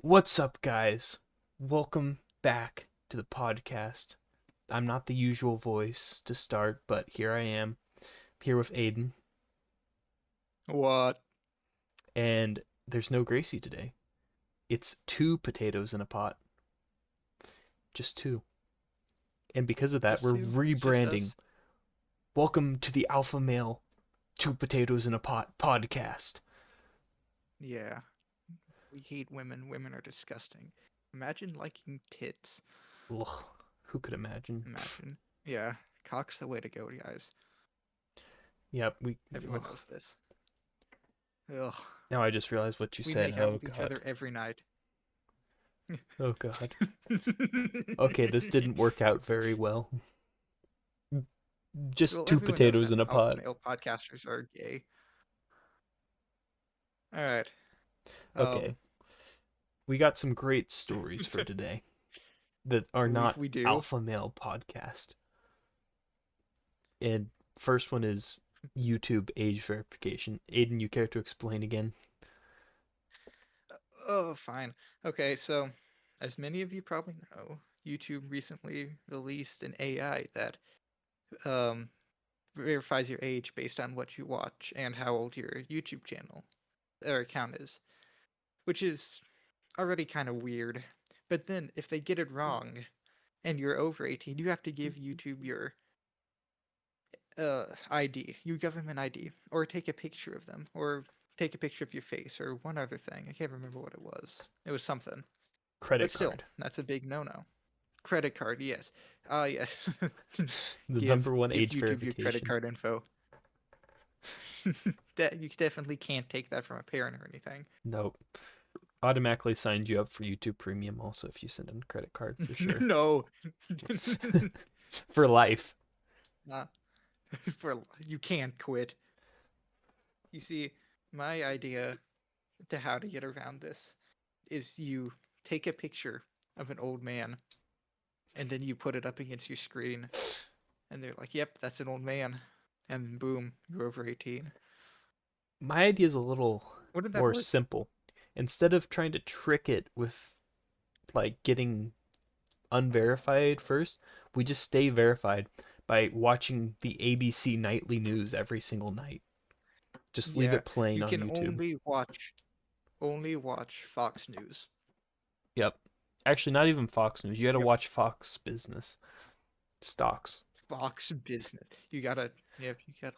What's up, guys? Welcome back to the podcast. I'm not the usual voice to start, but here I am, here with Aiden, What? and there's no Gracie today. It's two potatoes in a pot. Just two. And because of that, Just we're two? It's just rebranding. us? Welcome to the Alpha Male Two Potatoes in a Pot podcast. Yeah. We hate women. Women are disgusting. Imagine liking tits. Ugh, who could imagine? Imagine. Yeah. Cock's the way to go, guys. Yep, we. Everyone Ugh. knows this. Ugh. Now I just realized what you We said. make out Oh, with each other God. every night. Oh, God. Okay, this didn't work out very well. Just Well, two everyone knows potatoes that in a alpha pot. male podcasters are gay. Alright. Okay, Um, we got some great stories for today that are we, not we do. alpha male podcast. And first one is YouTube age verification. Aiden, you care to explain again? Oh, fine. Okay, so, as many of you probably know, YouTube recently released an AI that um, verifies your age based on what you watch and how old your YouTube channel or account is, which is already kind of weird. But then if they get it wrong and you're over 18, you have to give YouTube your ID. You give them an ID or take a picture of them or take a picture of your face or one other thing. I can't remember what it was. It was something. Credit But still, card. that's a big no-no. Credit card, yes. Yes. The give number one give age YouTube your credit verification. card info. That you definitely can't take that from a parent or anything. Nope. Automatically signed you up for YouTube Premium also if you send in a credit card for sure. No. For life. Nah, for you can't quit. You see, my idea to how to get around this is you take a picture of an old man and then you put it up against your screen and they're like, "Yep, that's an old man." And then boom, you're over 18. My idea is a little Wouldn't that more work? simple. Instead of trying to trick it with like getting unverified first, we just stay verified by watching the ABC nightly news every single night. Just leave Yeah, it playing you on can YouTube. only watch Fox News. Yep. Actually, not even Fox News. You got to Yep, watch Fox Business stocks. Fox Business. You gotta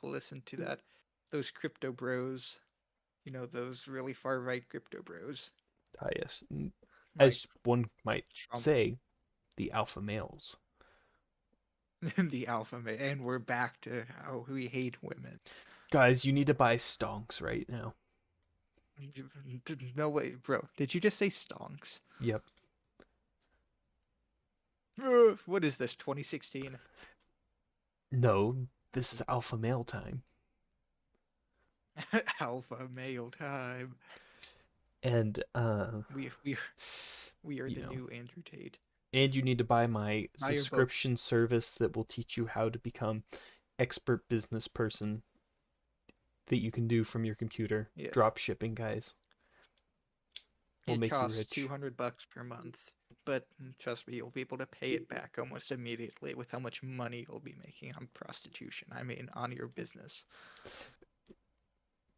listen to that. Those crypto bros. Those really far right crypto bros. Ah, yes. Like As one might Trump. say, the alpha males. The alpha male. And we're back to how we hate women. Guys, you need to buy stonks right now. No way, bro. Did you just say stonks? Yep. What is this, 2016? No, this is alpha male time. Alpha male time. And, We we are you the know, new Andrew Tate. and you need to buy my Buy your book. subscription service that will teach you how to become expert business person that you can do from your computer. Yes. Drop shipping, guys. Will It make you costs rich. $200 per month, but trust me, you'll be able to pay it back almost immediately with how much money you'll be making on prostitution. I mean, on your business.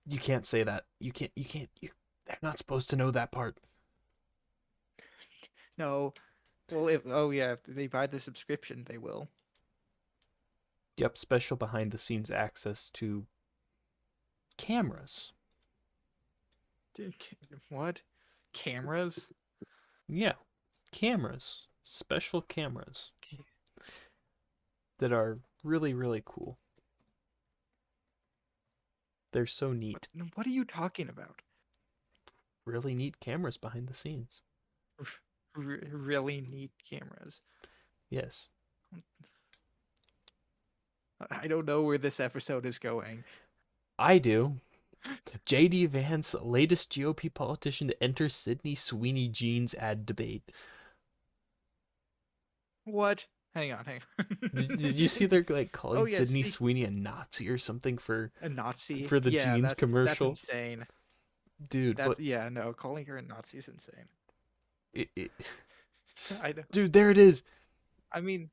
You can't say that. They're not supposed to know that part. No, well, if they buy the subscription, they will. Yep, special behind the scenes access to cameras. What? Cameras? Yeah, cameras. Special cameras that are really, really cool. They're so What? neat. What are you talking about? Really neat cameras behind the scenes. Really neat cameras. Yes. I don't know where this episode is going. I do. J.D. Vance, latest GOP politician to enter Sydney Sweeney Jeans ad debate. What? Hang on, hang Did on. you see they're like Oh calling yeah, Sydney speak Sweeney a Nazi or something a Nazi. for the Yeah, jeans that's commercial? insane. Dude, what Yeah, no, calling her a Nazi is insane. it, I know. dude, there it is. I mean,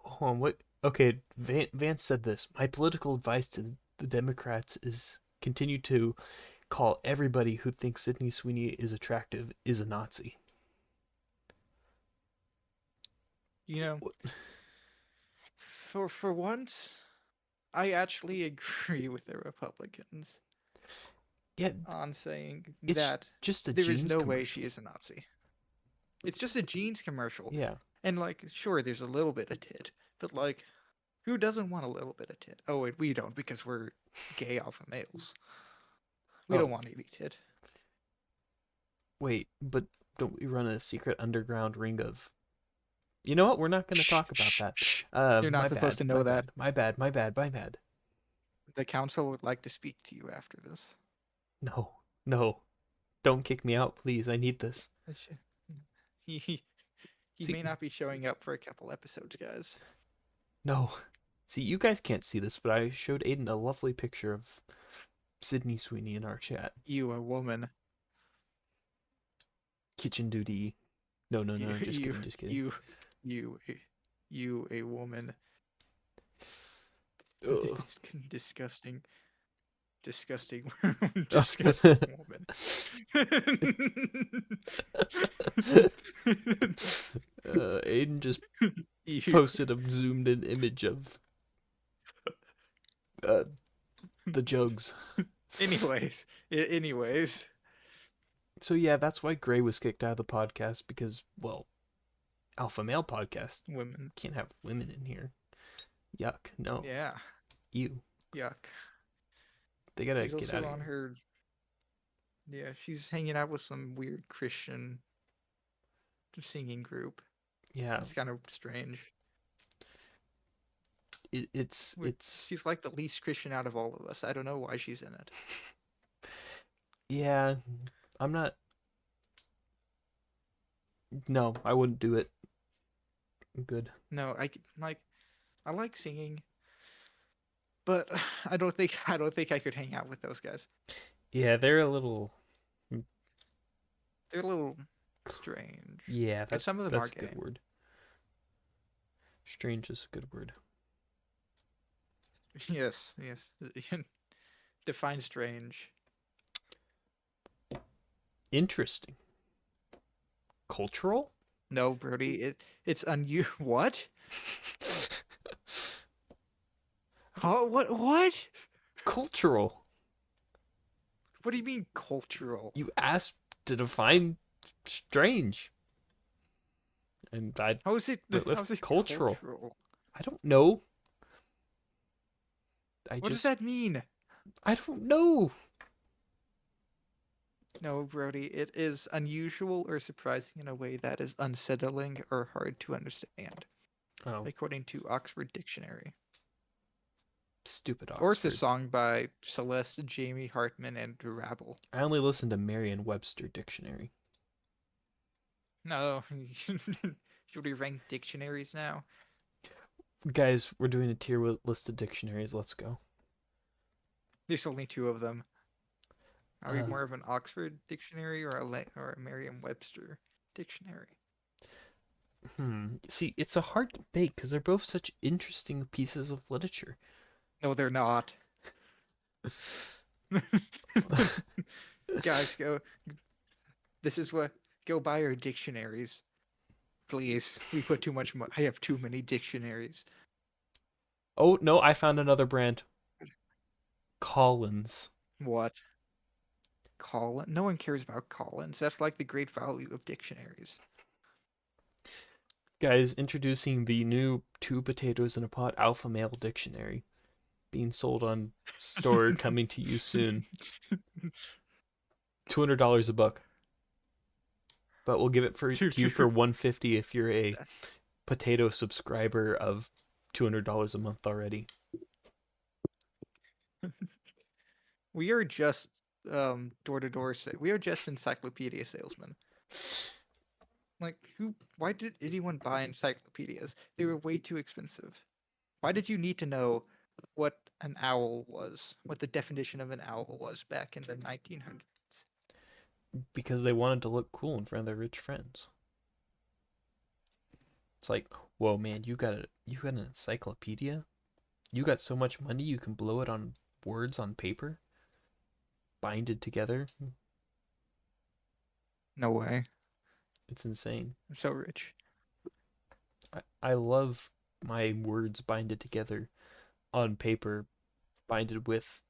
Hold on, what? Okay, Vance said this. My political advice to the Democrats is continue to call everybody who thinks Sydney Sweeney is attractive is a Nazi. you know, for once, I actually agree with the Republicans Yeah, on saying it's that just a there is jeans no way she commercial. is a Nazi. It's just a jeans commercial. Yeah. And like, sure, there's a little bit of tit, but like, who doesn't want a little bit of tit? Oh, wait, we don't because we're gay alpha males. We don't Oh, want any tit. wait, but don't we run a secret underground ring of? You know what? We're not going to Shh, talk about shh, that. shh. You're My not supposed bad. to My know that. bad. My bad. My bad. My bad. The council would like to speak to you after this. No, no, don't kick me out, please. I need this. He, he See, may not be showing up for a couple episodes, guys. no. See, you guys can't see this, but I showed Aiden a lovely picture of Sydney Sweeney in our chat. You, a woman. Kitchen duty. No, no, You, no. Just you, kidding. Just kidding. you, you, you, a woman. Ugh. Disgusting, disgusting, Oh. disgusting woman. Aiden just You. posted a zoomed in image of uh, the jugs. Anyways, So yeah, that's why Gray was kicked out of the podcast because, well, alpha male podcast women. can't have women in here. Yuck. No. Yeah, You. yuck. They gotta She's get out also of on here. her. Yeah, she's hanging out with some weird Christian singing group. Yeah. It's kind of strange. It's She's like the least Christian out of all of us. I don't know why she's in it. yeah. I'm not. No, I wouldn't do it. I'm good. No, I like singing, but I don't think I could hang out with those guys. Yeah, they're a little. They're a little strange, Yeah, and some of them are that's a good gay. word. Strange is a good word. Yes, yes. Define strange. Interesting. Cultural. No, Brody. It's unusual. What? Huh? What? Cultural. What do you mean cultural? You asked to define strange, and I How is it? went with How's it cultural. cultural? I don't know. I What does just that mean? I don't know. No, Brody. It is unusual or surprising in a way that is unsettling or hard to understand, Oh, according to Oxford Dictionary. stupid Or it's a Oxford. song by Celeste, Jamie Hartman, and Rabble. I only listened to Merriam-Webster dictionary. No, should we rank dictionaries now? Guys, we're doing a tier list of dictionaries. Let's go. There's only two of them. Are we Uh, more of an Oxford dictionary or a Merriam-Webster dictionary? See, it's a hard debate because they're both such interesting pieces of literature. No, they're not. Guys, go. This is what. Go buy our dictionaries, please. We put too much money. I have too many dictionaries. Oh no, I found another brand. Collins. What? Collins? No one cares about Collins. That's like the great value of dictionaries. Guys, introducing the new Two Potatoes in a Pot Alpha Male Dictionary. Being sold on store coming to you soon. $200 a book. But we'll give it Two, to you for two. $150 if you're a potato subscriber of $200 a month already. We are just door to door. We are just encyclopedia salesmen. Like who? Why did anyone buy encyclopedias? They were way too expensive. Why did you need to know what an owl was? What the definition of an owl was back in the 1900s? because they wanted to look cool in front of their rich friends. It's like, whoa, man, you got an encyclopedia? You got so much money you can blow it on words on paper, bind it together. No way. It's insane. I'm so rich. I love my words binded together on paper, binded with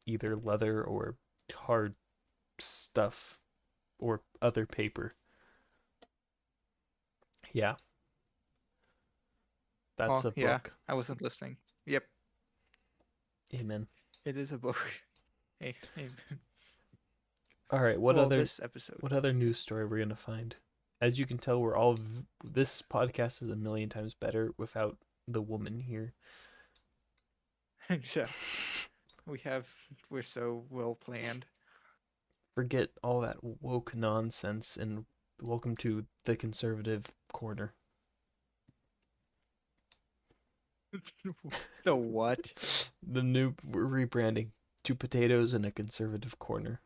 either leather or hard stuff or other paper. Yeah, that's Oh, a yeah. book. I wasn't listening. Yep, Amen. it is a book. Hey, hey. All right, Well, this episode. what other news story we're gonna find? As you can tell, this podcast is a million times better without the woman here. Yeah, we have. We're so well planned. Forget all that woke nonsense and welcome to the conservative corner. The what? The new rebranding: two potatoes and a conservative corner.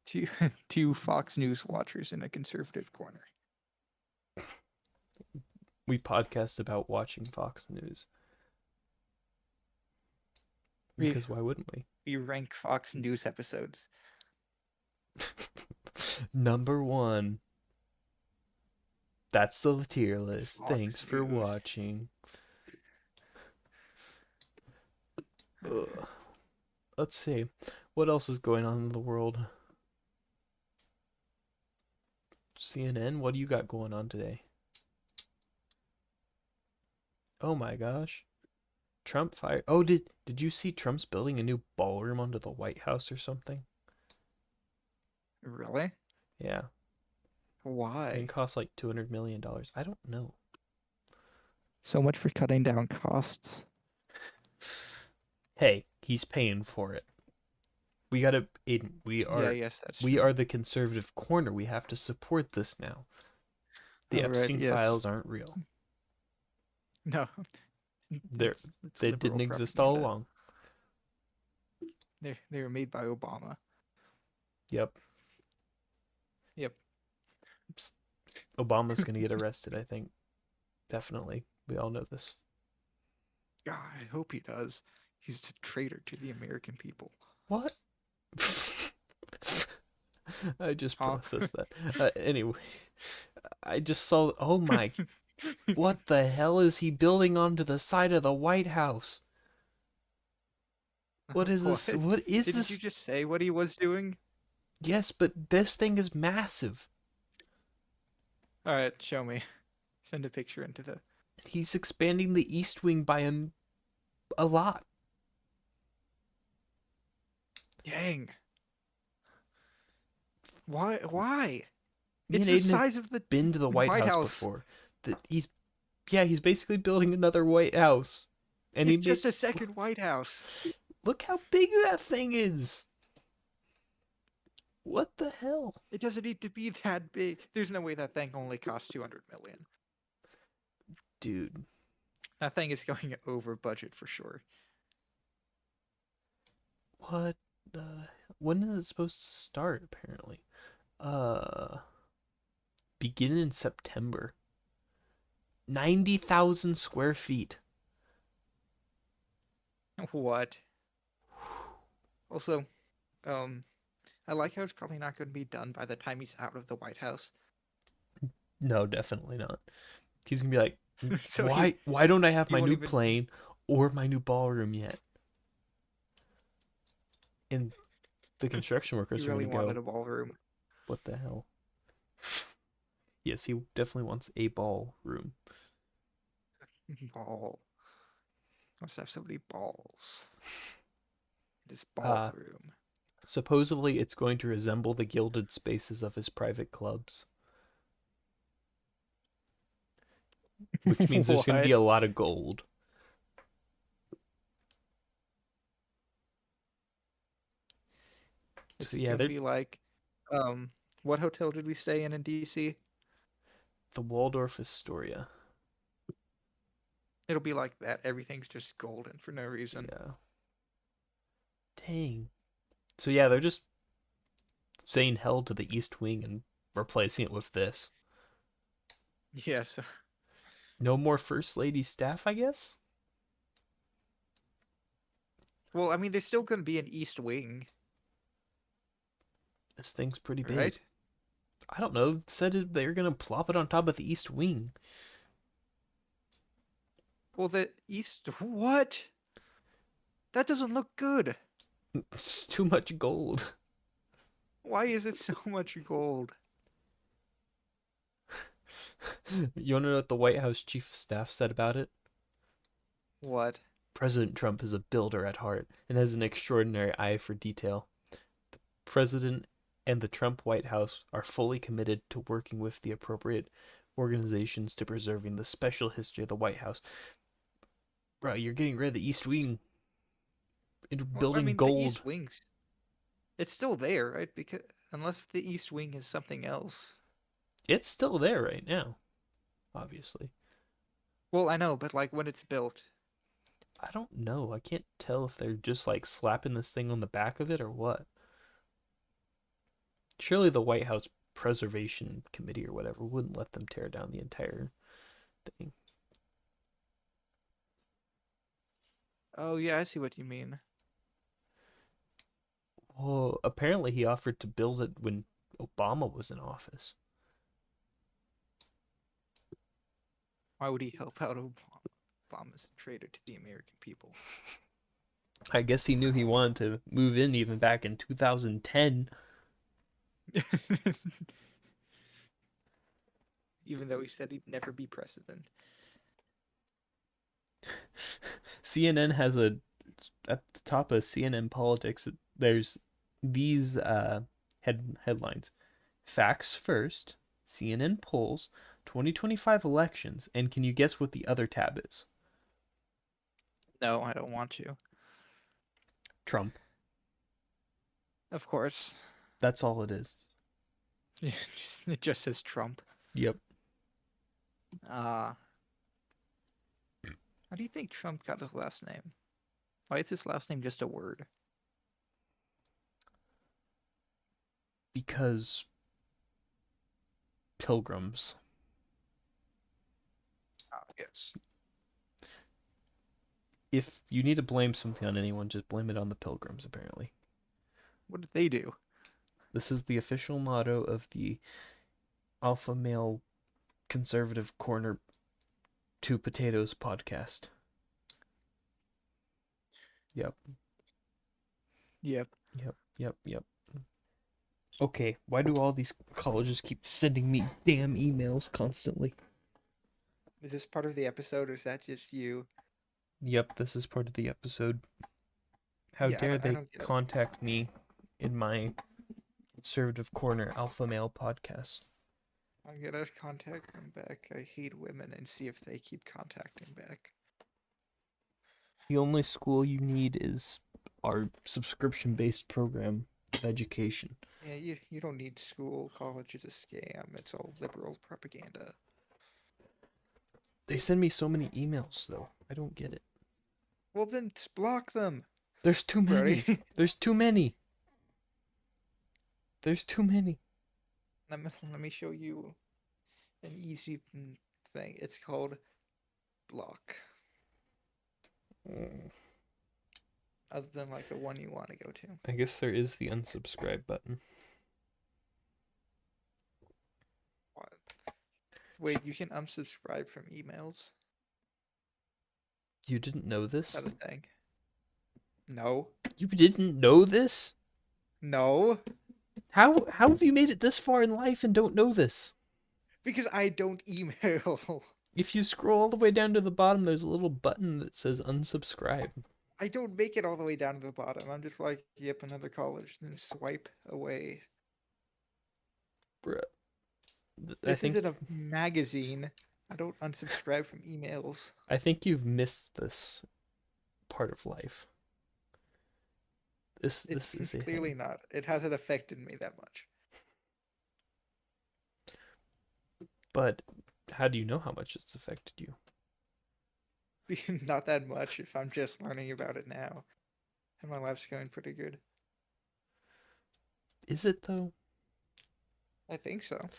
Two, two Fox News watchers in a conservative corner. We podcast about watching Fox News We because why wouldn't we? we rank Fox News episodes. Number one. That's the tier list. Thanks Fox for News. watching. Ugh. Let's see. What else is going on in the world? CNN, what do you got going on today? Oh my gosh. Trump fired. Oh, did you see Trump's building a new ballroom under the White House or something? Really? Yeah. I think Why? it costs like $200 million. I don't know. So much for cutting down costs. Hey, he's paying for it. We gotta, Aiden. Yeah, yes, that's We true. are the conservative corner. We have to support this now. The All right, Epstein yes. files aren't real. No, They're it's they liberal didn't exist all propaganda. along. They were made by Obama. Yep. Yep. Obama's gonna get arrested, I think. Definitely. We all know this. God, I hope he does. He's a traitor to the American people. What? I just Huh? processed that. Anyway, I just saw. Oh my! What the hell is he building onto the side of the White House? What is What? this? What is Didn't you this? just say what he was doing? Yes, but this thing is massive. All right, show me. Send a picture into the. He's expanding the East Wing by a lot. Dang. Why? Why? Me It's and the Aiden have size of the been to the White White House House. before. He's he's basically building another White House, and he It's made just a second White House. look how big that thing is. What the hell, It doesn't need to be that big. There's no way that thing only costs 200 million. dude? That thing is going over budget for sure. What the? When is it supposed to start? Apparently, uh, begin in September. 90,000 square feet. What? Also, um, I like how it's probably not going to be done by the time he's out of the White House. No, definitely not. He's gonna be like, So he why don't I have he my won't new even. plane or my new ballroom yet? And the construction He workers are really gonna wanted go, a ballroom. what the hell? Yes, he definitely wants a ballroom. Ball. Must have so many balls. This Uh, ballroom. Supposedly it's going to resemble the gilded spaces of his private clubs, which means there's going to be What? a lot of gold. So It's yeah, gonna they're be like, um, what hotel did we stay in DC? the Waldorf Astoria. It'll be like that. Everything's just golden for no reason. Yeah. Dang. So yeah, they're just saying hell to the East Wing and replacing it with this. Yes. No more First Lady staff, I guess? Well, I mean, there's still going to be an East Wing, This thing's pretty big. right? I don't know. It said they're going to plop it on top of the East Wing. Well, the East. What? That doesn't look good. It's too much gold. Why is it so much gold? You want to know what the White House chief of staff said about it? What? President Trump is a builder at heart and has an extraordinary eye for detail. President and the Trump White House are fully committed to working with the appropriate organizations to preserving the special history of the White House. Bro, you're getting rid of the East Wing into Well, I building mean, the gold. East Wing's. It's still there, right? Because unless the East Wing is something else. It's still there right now, obviously. Well, I know, but like when it's built. I don't know. I can't tell if they're just like slapping this thing on the back of it or what. Surely the White House Preservation Committee or whatever wouldn't let them tear down the entire thing. Oh yeah, I see what you mean. Well, apparently he offered to build it when Obama was in office. Why would he help out Obama? Obama's a traitor to the American people. I guess he knew he wanted to move in even back in 2010. Even though he said he'd never be president. CNN has a at the top of CNN politics. There's these headlines: facts first, CNN polls, 2025 elections, and can you guess what the other tab is? No, I don't want to. Trump. Of course. That's all it is. It just says Trump. Yep. Uh, how do you think Trump got his last name? Why is his last name just a word? Because pilgrims. Oh, yes. If you need to blame something on anyone, just blame it on the pilgrims, apparently. What did they do? This is the official motto of the Alpha Male Conservative Corner Two Potatoes podcast. Yep. Yep. Yep. Okay, why do all these colleges keep sending me damn emails constantly? Is this part of the episode or is that just you? Yep, this is part of the episode. How Yeah, dare I they don't get it. contact me in my conservative corner alpha male podcast? I'm gonna contact them back. I hate women and see if they keep contacting back. The only school you need is our subscription based program of education. Yeah, you don't need school. College is a scam. It's all liberal propaganda. They send me so many emails though. I don't get it. Well, then block them, There's too many. Brody. There's too many. There's too many. Let me show you an easy thing. It's called block. Mm, Other than like the one you want to go to. I guess there is the unsubscribe button. What? Wait, you can unsubscribe from emails? You didn't know Is this? that a thing? No. You didn't know this? No. How have you made it this far in life and don't know this? Because I don't email. If you scroll all the way down to the bottom, there's a little button that says unsubscribe. I don't make it all the way down to the bottom. I'm just like, yep, another college, then swipe away. Bruh. I This think isn't a magazine. I don't unsubscribe from emails. I think you've missed this part of life. This It's this is a clearly thing. not. It hasn't affected me that much. But how do you know how much it's affected you? Not that much if I'm just learning about it now. And my life's going pretty good. Is it though? I think so.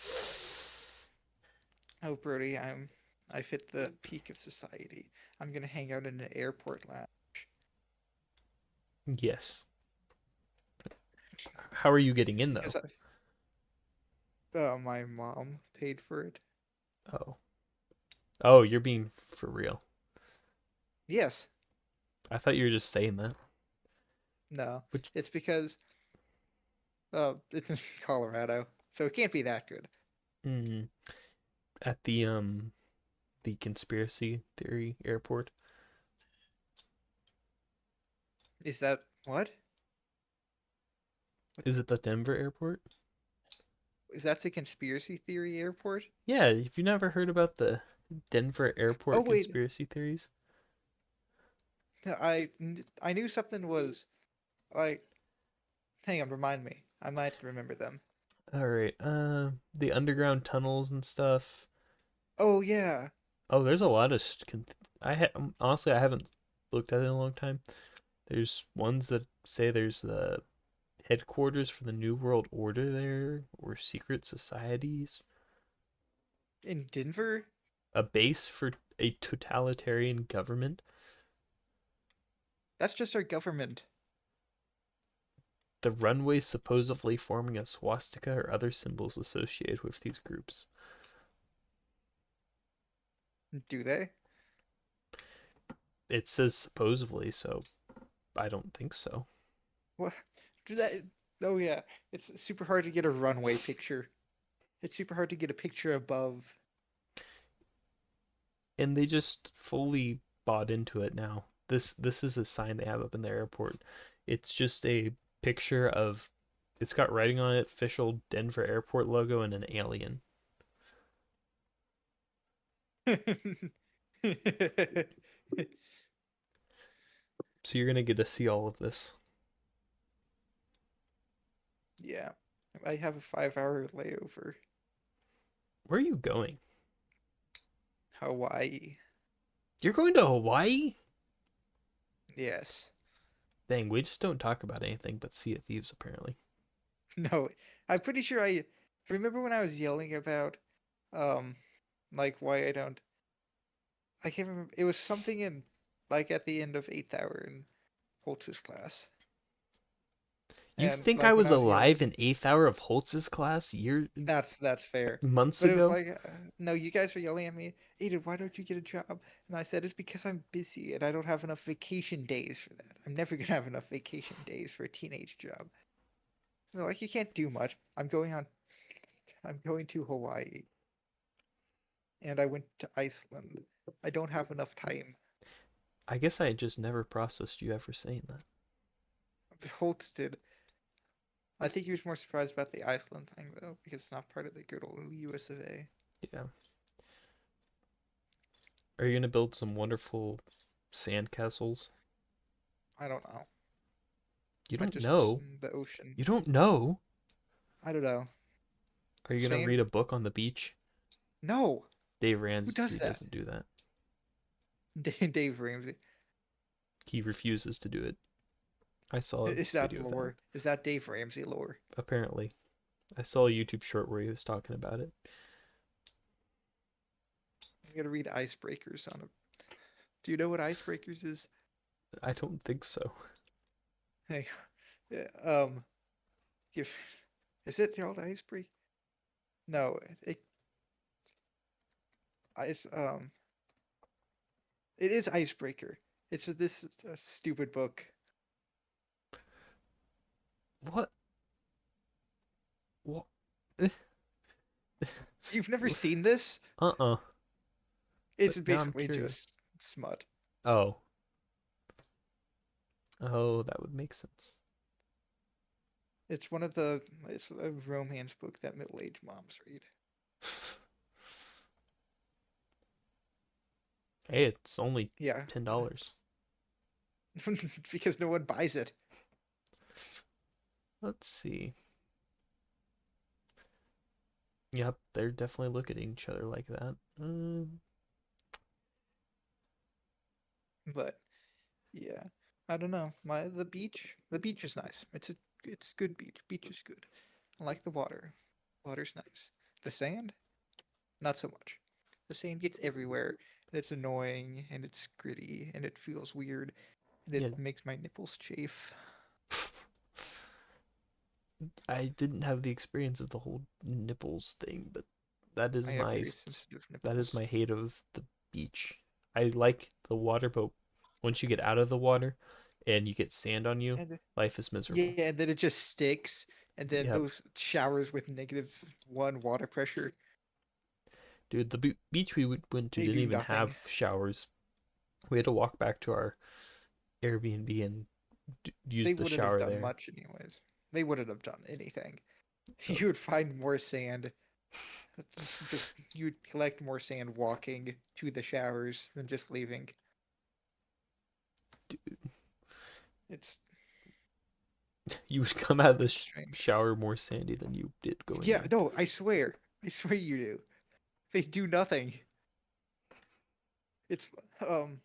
Oh, Brody, I fit the peak of society. I'm gonna hang out in an airport lounge Yes. How are you getting in because though? my mom paid for it. Oh. Oh, you're being for real. Yes, I thought you were just saying that. no, Which it's because it's in Colorado, so it can't be that good. mm, at the conspiracy theory airport. Is that what? Is it the Denver airport? Is that the conspiracy theory airport? Yeah, have you never heard about the Denver Oh airport wait, conspiracy theories? I knew something was like. Hang on, remind me. I might remember them. All right. The underground tunnels and stuff. Oh yeah, Oh, there's a lot of honestly I haven't looked at it in a long time. There's ones that say there's the headquarters for the New World Order there, or secret societies, in Denver. a base for a totalitarian government. That's just our government. The runways supposedly forming a swastika or other symbols associated with these groups. Do they? It says supposedly, so I don't think so. What? Do that? Oh yeah, it's super hard to get a runway picture. It's super hard to get a picture above. And they just fully bought into it now. This is a sign they have up in the airport. It's just a picture of it's got writing on it, official Denver airport logo and an alien. So you're gonna get to see all of this. Yeah, I have a 5 hour layover. Where are you going? Hawaii. You're going to Hawaii? Yes. Dang, we just don't talk about anything but Sea of Thieves apparently. No, I'm pretty sure I remember when I was yelling about um like why I don't. I can't remember. It was something in like at the end of 8th hour in Holtz's class. You And think I like when was I was alive yelling, in eighth hour of Holtz's class that's fair. months But it was ago? like, no, you guys were yelling at me, Aiden, why don't you get a job? And I said, it's because I'm busy and I don't have enough vacation days for that. I'm never gonna have enough vacation days for a teenage job. They're like, you can't do much. I'm going to Hawaii. And I went to Iceland. I don't have enough time. I guess I just never processed you ever saying that. Holtz did. I think he was more surprised about the Iceland thing though, because it's not part of the good old US of A. Yeah. Are you gonna build some wonderful sand castles? I don't know. You I don't just know. the ocean. You don't know. I don't know. Are you gonna Sand? read a book on the beach? No. Dave Who does Ramsey that? doesn't do that. Dave Ramsey. He refuses to do it. I saw a Is that video of that. lore? Is that Dave Ramsey lore? Apparently, I saw a YouTube short where he was talking about it. I'm gonna read Icebreakers on a. Do you know what Icebreakers is? I don't think so. Hey, yeah, give. Is it called Icebreaker? No, it's it is Icebreaker. It's this stupid book. What? What? You've never seen this? Uh-uh. But It's now I'm basically curious. just smut. Oh. Oh, that would make sense. It's a romance book that middle-aged moms read. Hey, it's only Yeah, $10. because no one buys it. Let's see. Yep, they're definitely looking at each other like that. But yeah, I don't know. The beach is nice. It's a it's good beach. Beach is good. I like the water. Water's nice. The sand, not so much. The sand gets everywhere, and it's annoying, and it's gritty, and it feels weird, and it Yeah, makes my nipples chafe. I didn't have the experience of the whole nipples thing, but that I is have my very sensitive that is nipples. my hate of the beach. I like the water, but once you get out of the water and you get sand on you, And life is miserable. yeah, and then it just sticks, and then Yep, those showers with -1 water pressure, dude, the beach we went to they didn't do even nothing. have showers. We had to walk back to our Airbnb and use They the wouldn't have shower done there. much anyways. They wouldn't have done anything. Yep. You would find more sand. Just you'd collect more sand walking to the showers than just leaving. It's You would come out of the it's strange. shower more sandy than you did going Yeah, in. no, I swear. I swear you do. They do nothing. It's um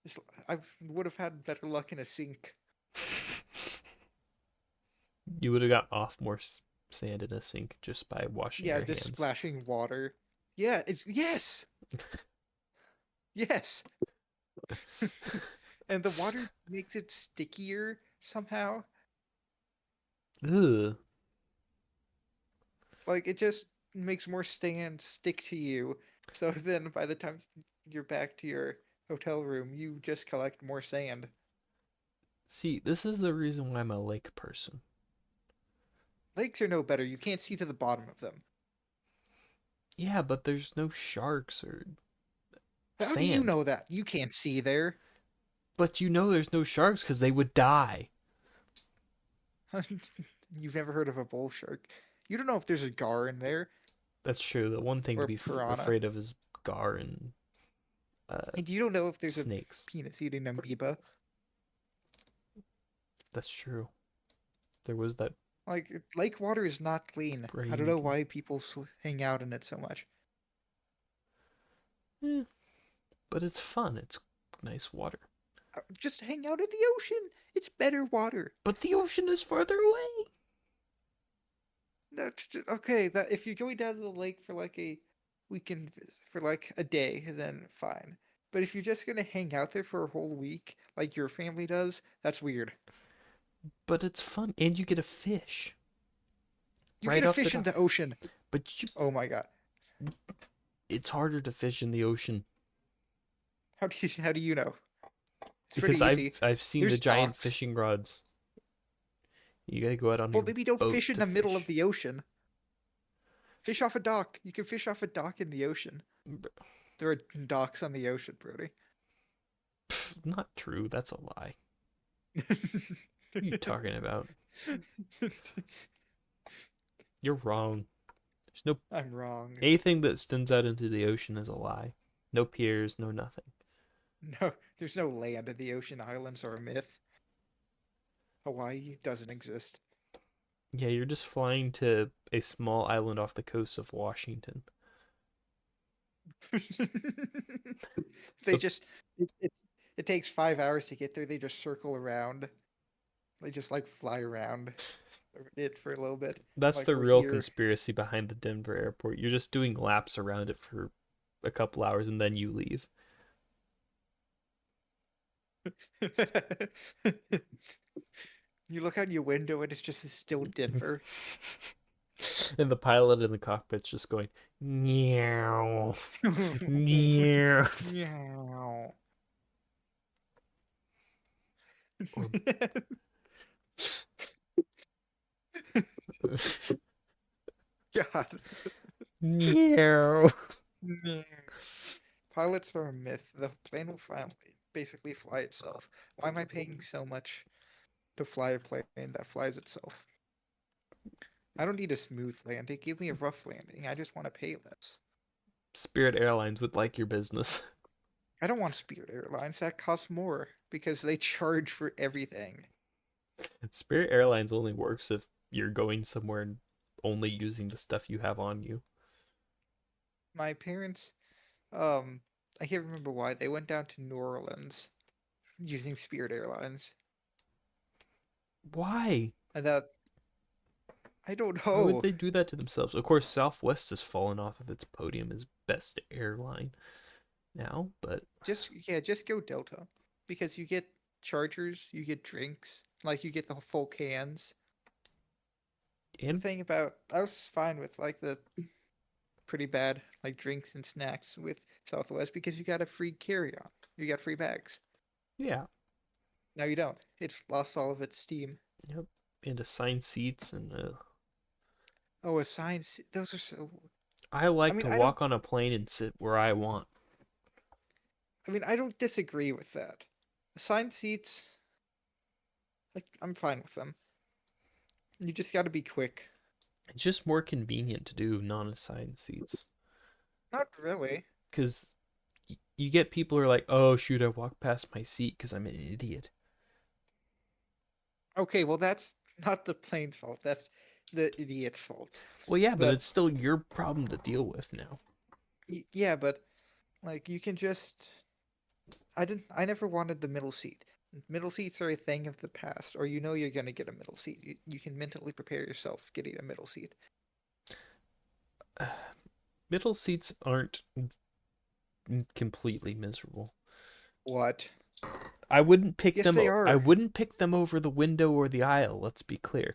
it's, I would have had better luck in a sink. You would have got off more sand in a sink just by washing Yeah, your just hands. splashing water. Yeah, it's yes. Yes. And the water makes it stickier somehow. Ugh. Like it just makes more sand stick to you. So then by the time you're back to your hotel room, you just collect more sand. See, this is the reason why I'm a lake person. Lakes are no better. You can't see to the bottom of them. Yeah, but there's no sharks or How do you sand. know that? You can't see there. But you know there's no sharks because they would die. You've never heard of a bull shark. You don't know if there's a gar in there That's true. The one thing or to a be piranha. afraid of is gar and uh, And you don't know if there's a snakes. penis eating amoeba. That's true. There was that Like, lake water is not clean. I brain don't know eating. why people hang out in it so much. Eh, but it's fun. It's nice water. Just hang out at the ocean. It's better water. But the ocean is farther away. Okay, that if you're going down to the lake for like a weekend for like a day, then fine. But if you're just gonna hang out there for a whole week, like your family does, that's weird. But it's fun, and you get a fish You get right a off the fish in dock. the ocean. But Oh my god. it's harder to fish in the ocean How do you know? It's pretty because I've easy. I've seen the There's giant docks. fishing rods. You gotta go out on Well, your maybe don't boat fish in to the middle of fish. the ocean. Fish off a dock. You can fish off a dock in the ocean. There are docks on the ocean, Brody. Pff, not true. That's a lie. What are you talking about? You're wrong. There's no I'm wrong. anything that extends out into the ocean is a lie. No piers, no nothing. No, there's no land in the ocean. Islands are a myth. Hawaii doesn't exist. Yeah, you're just flying to a small island off the coast of Washington. They The, just it takes 5 hours to get there. They just circle around. They just like fly around it for a little bit. that's Like the we're real here. conspiracy behind the Denver airport. You're just doing laps around it for a couple hours and then you leave. You look out your window and it's just still Denver. And the pilot in the cockpit's just going, meow, meow. Meow. Or God. meow. Meow. Pilots are a myth. The plane will basically fly itself. Why am I paying so much to fly a plane that flies itself? I don't need a smooth landing. Give me a rough landing. I just want to pay less. Spirit Airlines would like your business. I don't want Spirit Airlines. That costs more because they charge for everything. Spirit Airlines only works if you're going somewhere and only using the stuff you have on you. My parents, um, I can't remember why, they went down to New Orleans using Spirit Airlines. Why? and that I don't Why would know. they do that to themselves? Of course, Southwest has fallen off of its podium as best airline now, but Just go Delta because you get chargers, you get drinks, like you get the full cans. The and thing about I was fine with like the pretty bad like drinks and snacks with Southwest because you got a free carry on, you got free bags. yeah, Now you don't. It's lost all of its steam. yep, and assigned seats and Oh, assigned. Those are so. I I like mean, to I don't. walk on a plane and sit where I want. I mean, I don't disagree with that. Assigned seats, like I'm fine with them. You just got to be quick. It's just more convenient to do non-assigned seats Not really. because you get people who are like, "Oh shoot, I walked past my seat because I'm an idiot." Okay, well that's not the plane's fault. That's the idiot's fault. Well, yeah, but But it's still your problem to deal with now. yeah, but like you can just. I didn't. I never wanted the middle seat. Middle seats are a thing of the past, or you know you're gonna get a middle seat. You can mentally prepare yourself getting a middle seat. Middle seats aren't completely miserable. What? I wouldn't pick Yes, them. they I are. wouldn't pick them over the window or the aisle. Let's be clear,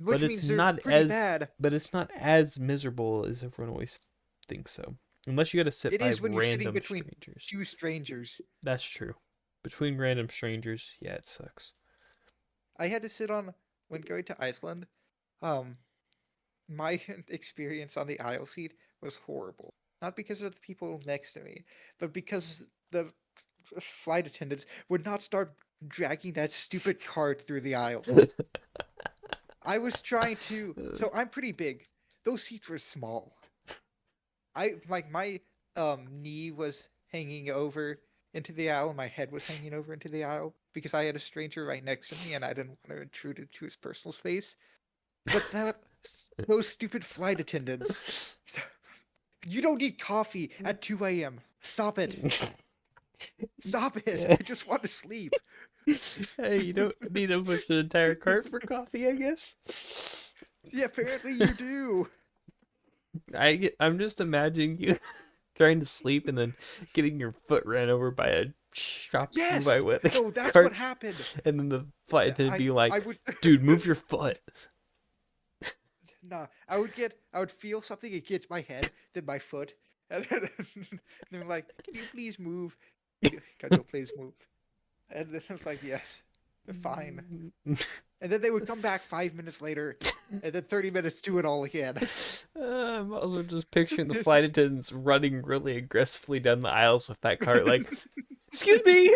but Which means they're pretty bad. it's not as miserable as everyone always thinks so. Unless you got to sit It by is when you're sitting random between strangers. two strangers. That's true. Between random strangers, yeah, it sucks. I had to sit on when going to Iceland. Um, my experience on the aisle seat was horrible. Not because of the people next to me, but because the flight attendants would not start dragging that stupid cart through the aisle. I was trying to. So I'm pretty big. Those seats were small. I like my knee was hanging over into the aisle, and my head was hanging over into the aisle because I had a stranger right next to me, and I didn't want to intrude into his personal space. But that those stupid flight attendants. You don't need coffee at 2 a.m. Stop it. Stop it. I just want to sleep. Hey, you don't need to push an entire cart for coffee, I guess. Yeah, apparently you do. I'm just imagining you trying to sleep and then getting your foot ran over by a shopper by Yes. with a No, that's what cart, happened. and then the flight attendant I be I like, would "Dude, move your foot." nah. I would feel something against my head, then my foot, and then they're like, "Can you please move? Can you please move?" And then I was like, "Yes, fine." And then they would come back 5 minutes later, and then 30 minutes do it all again. I'm also just picturing the flight attendants running really aggressively down the aisles with that cart, like, "Excuse me."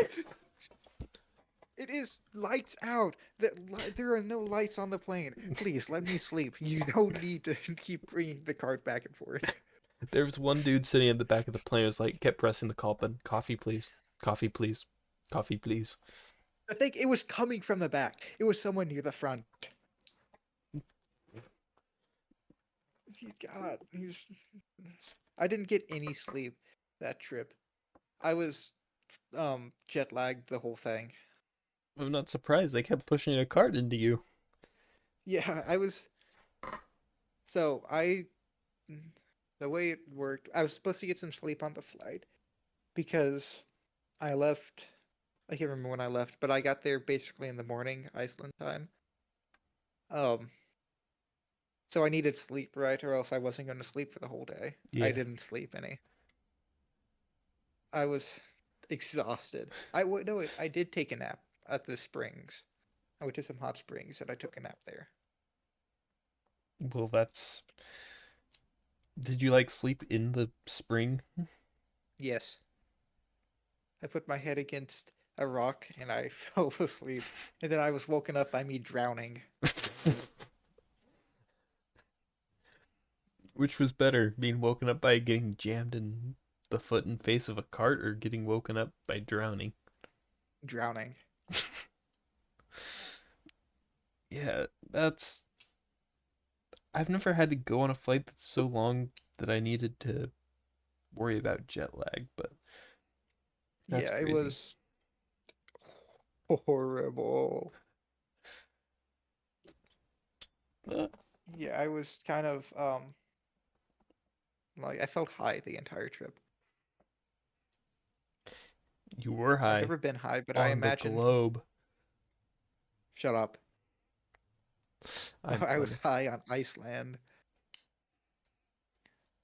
It is lights out. There are no lights on the plane. Please let me sleep. You don't need to keep bringing the cart back and forth. There was one dude sitting at the back of the plane who was like, kept pressing the call button. Coffee, please. Coffee, please. Coffee, please. I think it was coming from the back. It was someone near the front. God, he's. I didn't get any sleep that trip. I was jet lagged the whole thing. I'm not surprised. They kept pushing a cart into you. Yeah, I was. So I. The way it worked, I was supposed to get some sleep on the flight because I left. I can't remember when I left, but I got there basically in the morning, Iceland time. Um, so I needed sleep, right? Or else I wasn't going to sleep for the whole day. I Yeah. didn't sleep any. I was exhausted. No, I did take a nap at the springs. I went to some hot springs and I took a nap there. Well, that's. Did you like sleep in the spring? Yes, I put my head against a rock and I fell asleep. And then I was woken up by me drowning. Which was better, being woken up by getting jammed in the foot and face of a cart or getting woken up by drowning? Drowning. Yeah, that's. I've never had to go on a flight that's so long that I needed to worry about jet lag, but that's Yeah, it crazy. was horrible. Yeah, I was kind of like I felt high the entire trip. You were I've high never been high, but I on the imagine. globe. Shut up. I'm I was funny. high on Iceland.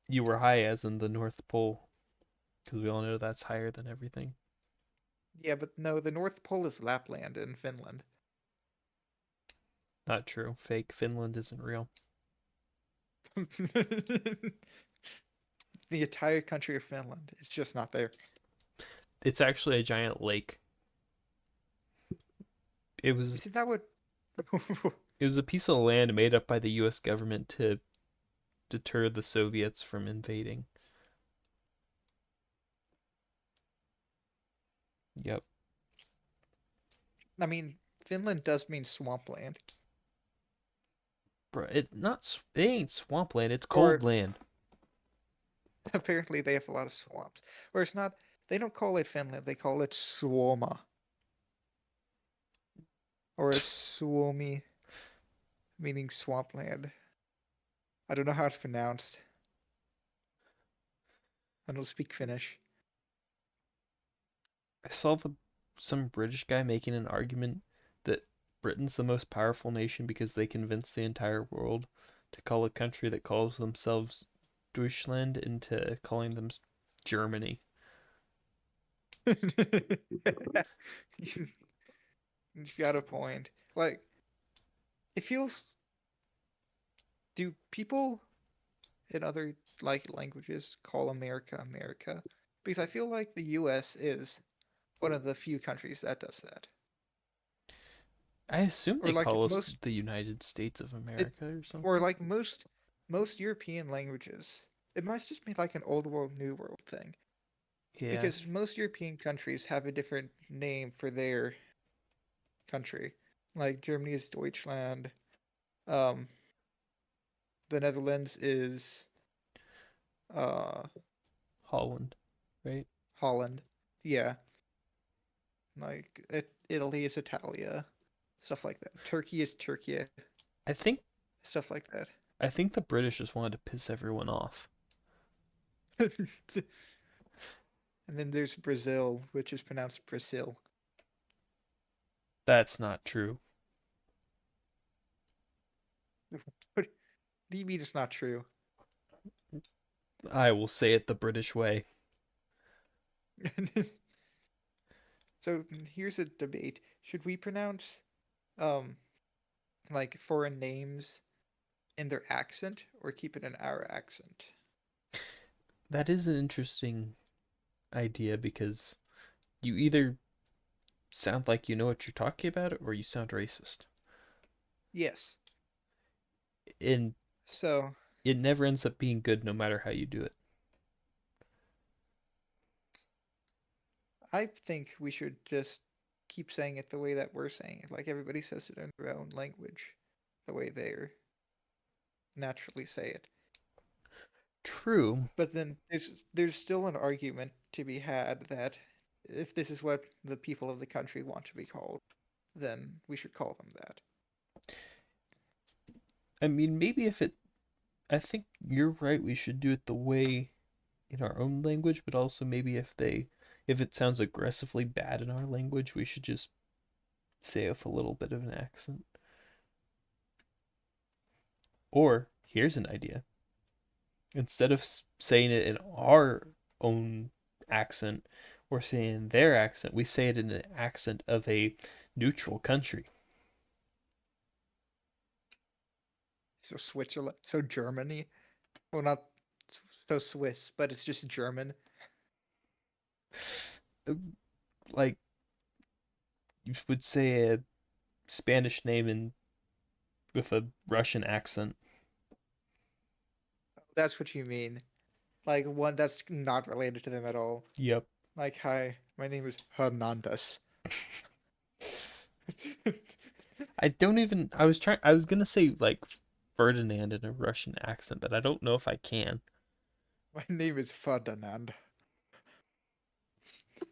You were high as in the North Pole, because we all know that's higher than everything. Yeah, but no, the North Pole is Lapland in Finland. Not true. Fake. Finland isn't real. The entire country of Finland is just not there. It's actually a giant lake. It was Isn't that what? it was a piece of land made up by the U.S. government to deter the Soviets from invading. Yep. I mean, Finland does mean swampland, Bro, it ain't swampland. It's cold or land. apparently they have a lot of swamps. Or it's not. They don't call it Finland. They call it Suoma or Suomi, meaning swampland. I don't know how it's pronounced. I don't speak Finnish. I saw some British guy making an argument that Britain's the most powerful nation because they convinced the entire world to call a country that calls themselves Deutschland into calling them Germany. You got a point. Like, it feels. Do people in other like languages call America America? Because I feel like the U.S. is one of the few countries that does that. I assume Or they like call us most the United States of it, America or or something. like most European languages. It must just be like an old world, new world thing. Yeah, Because most European countries have a different name for their country. Like Germany is Deutschland. Um, the Netherlands is uh Holland, right? Holland. Yeah, like Italy is Italia, stuff like that. Turkey is Turkey, I think stuff like that. I think the British just wanted to piss everyone off. And then there's Brazil, which is pronounced Brazil. That's not true. What do you mean it's not true? I will say it the British way. So here's a debate: should we pronounce um like foreign names in their accent or keep it in our accent? That is an interesting idea because you either sound like you know what you're talking about or you sound racist. Yes. And So it never ends up being good no matter how you do it. I think we should just keep saying it the way that we're saying it. Like everybody says it in their own language, the way they naturally say it. True. But then there's still an argument to be had that if this is what the people of the country want to be called, then we should call them that. I mean, maybe if it. I think you're right. We should do it the way in our own language, but also maybe if it sounds aggressively bad in our language, we should just say it with a little bit of an accent. Or here's an idea: instead of saying it in our own accent or saying their accent, we say it in an accent of a neutral country. So Switzerland, so Germany, well not so Swiss, but it's just German. Like you would say a Spanish name in with a Russian accent. That's what you mean. Like one that's not related to them at all. Yep. Like, hi, my name is Hernandez. I don't even. I was gonna say like Ferdinand in a Russian accent, but I don't know if I can. My name is Ferdinand.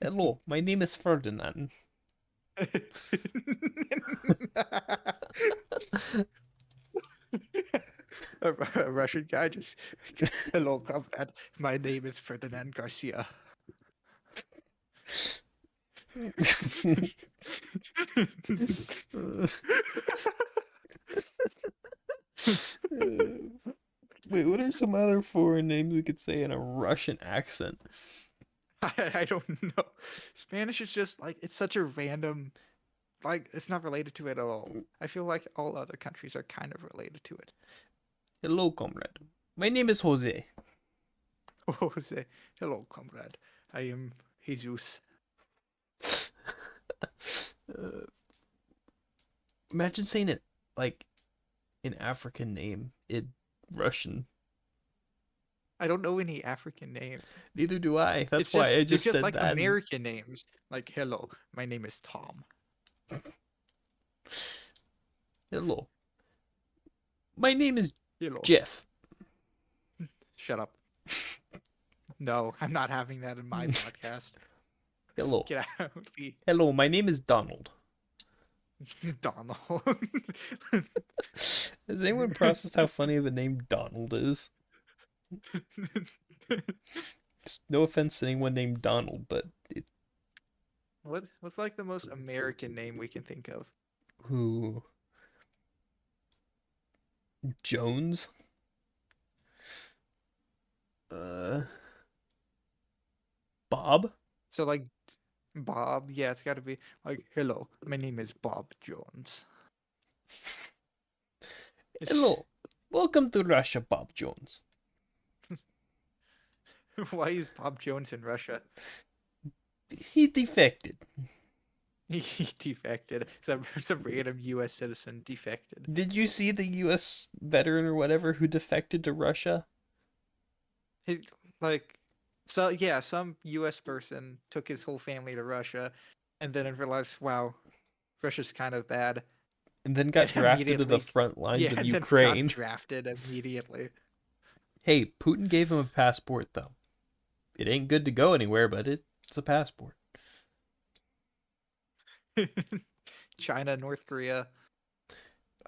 Hello, my name is Ferdinand. A Russian guy just, hello, comrade. My name is Ferdinand Garcia. Uh, wait, what are some other foreign names we could say in a Russian accent? I don't know. Spanish is just like it's such a random, like it's not related to it at all. I feel like all other countries are kind of related to it. Hello, comrade. My name is Jose. Jose, hello, comrade. I am Jesus. Uh, imagine saying it like an African name in Russian. I don't know any African names. Neither do I. That's It's why just I they're just just said like that. And, American names. Like, hello, my name is Tom. hello. My name is Hello. Jeff. Shut up. No, I'm not having that in my podcast. Hello. Get out, Lee. Hello, my name is Donald. Donald. Has anyone processed how funny of a name Donald is? No offense to anyone named Donald, but What's like the most American name we can think of? who Jones? Uh, Bob. So like Bob, yeah, it's got to be like, hello, my name is Bob Jones. It's Hello, welcome to Russia, Bob Jones. why is Bob Jones in Russia? He defected. He defected. Some random U.S. citizen defected. Did you see the U.S. veteran or whatever who defected to Russia? He, like, so yeah, some U.S. person took his whole family to Russia, and then realized, wow, Russia's kind of bad, And then and got drafted to the immediately, front lines yeah, of and then got Ukraine. drafted immediately. Hey, Putin gave him a passport, though. It ain't good to go anywhere, but it's a passport. China, North Korea,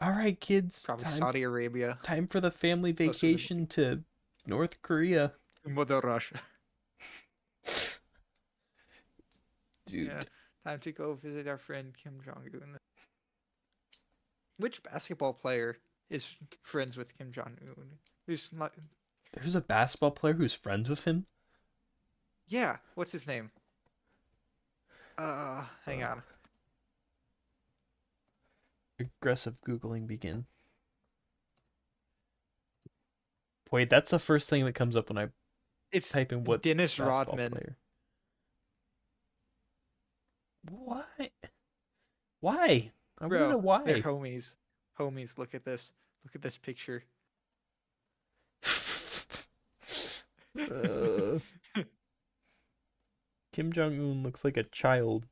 All right, kids, probably Saudi Arabia, time for the family most of them, vacation to North Korea. Mother Russia. Yeah, Dude, time to go visit our friend Kim Jong Un. Which basketball player is friends with Kim Jong Un? Who's not? there's a basketball player who's friends with him. Yeah, what's his name? Hang Uh, on. aggressive Googling begin. Wait, that's the first thing that comes up when I It's type in what Dennis basketball Rodman. player. Why? Why? I want to Bro, know they're why. homies. Homies, look at this. Look at this picture. uh, Kim Jong Un looks like a child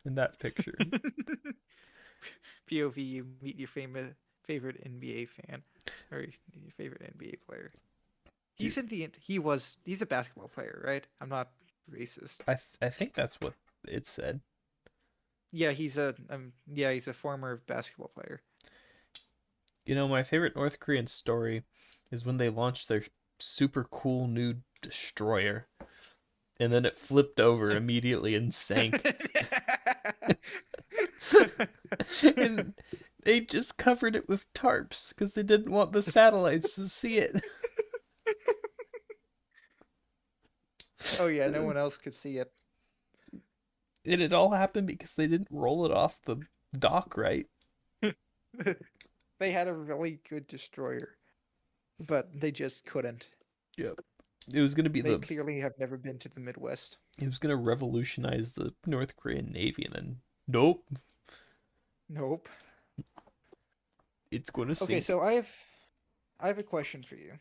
in that picture. POV, you meet your favorite NBA fan or your favorite NBA player. Dude, He's a basketball player, right? I'm not racist. I think that's what it said. Yeah, he's a former basketball player. You know, my favorite North Korean story is when they launched their super cool new destroyer, and then it flipped over immediately and sank. And they just covered it with tarps because they didn't want the satellites to see it. Oh yeah, no one else could see it. And it all happened because they didn't roll it off the dock right. They had a really good destroyer, but they just couldn't. Yep. It was gonna be They the clearly have never been to the Midwest. it was gonna revolutionize the North Korean Navy, and then nope, Nope. it's gonna Okay, sink. so I have a question for you.